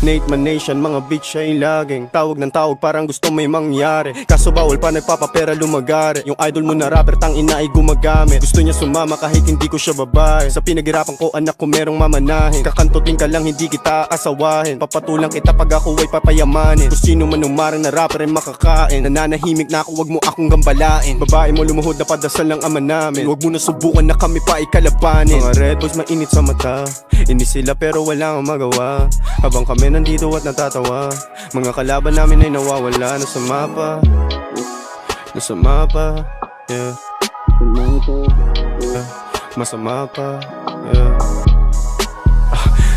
Nate Man Nation, mga bitch ay laging tawag ng tawag parang gusto may mangyari. Kaso bawal pa nagpapapera lumagari. Yung idol mo na rapper tang ina ay gumagamit. Gusto niya sumama kahit hindi ko siya babae. Sa pinaghirapan ko anak ko merong mamanahin. Kakantutin ka lang hindi kita aasawahin. Papatulang kita pag ako ay papayamanin. Kung sino man umarang na rapper ay makakain. Nananahimik na ako wag mo akong gambalain. Babae mo lumuhod na padasal ng ama namin. Wag mo na subukan na kami pa ikalabanin. Mga red boys mainit sa mata. Inis sila pero wala akong magawa. Habang kami nandito at natatawa. Mga kalaban namin ay nawawala. Nasa mapa, yeah. Masama pa, yeah.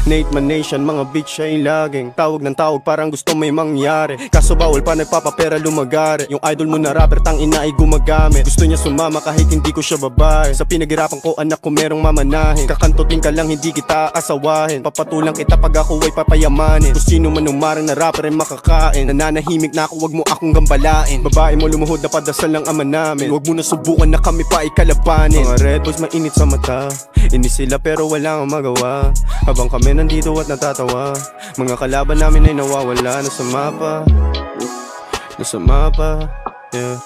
Nate Man Nation, mga bitch ay laging tawag ng tawag parang gusto may mangyari. Kaso bawal pa nagpapapera lumagari. Yung idol mo na rapper tang ina ay gumagamit. Gusto niya sumama kahit hindi ko siya babae. Sa pinaghirapan ko anak ko merong mamanahin. Kakantutin ka lang hindi kita aasawahin. Papatulang kita pag ako ay papayamanin. Kung sino man umarang na rapper ay makakain. Nananahimik na ako wag mo akong gambalain. Babae mo lumuhod na padasal ng ama namin. Wag mo na subukan na kami pa ikalabanin. Mga red boys mainit sa mata. Inis sila pero wala akong magawa. Habang kami nandito at natatawa. Mga kalaban namin ay nawawala. Nasa mapa, yeah.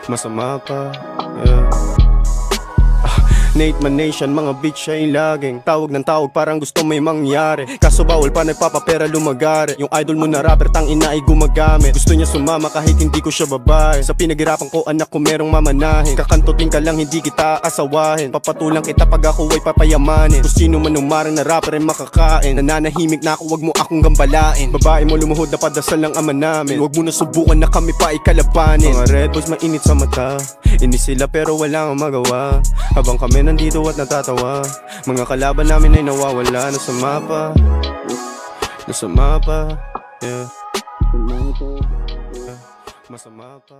Masama pa, yeah. Nate Man Nation, mga bitch ay laging tawag ng tawag parang gusto may mangyari. Kaso bawal pa nagpapapera lumagari. Yung idol mo na rapper tang ina ay gumagamit. Gusto niya sumama kahit hindi ko siya babae. Sa pinaghirapan ko anak ko merong mamanahin. Kakantutin ka lang hindi kita aasawahin. Papatulang kita pag ako ay papayamanin. Kung sino man umarang na rapper ay makakain. Nananahimik na ako wag mo akong gambalain. Babae mo lumuhod na padasal ng ama namin. Wag mo na subukan na kami pa ikalabanin. Mga red boys mainit sa mata. Inis sila pero wala akong magawa. Habang kami nandito at natatawa. Mga kalaban namin ay nawawala. Nasa mapa, yeah. Masama pa.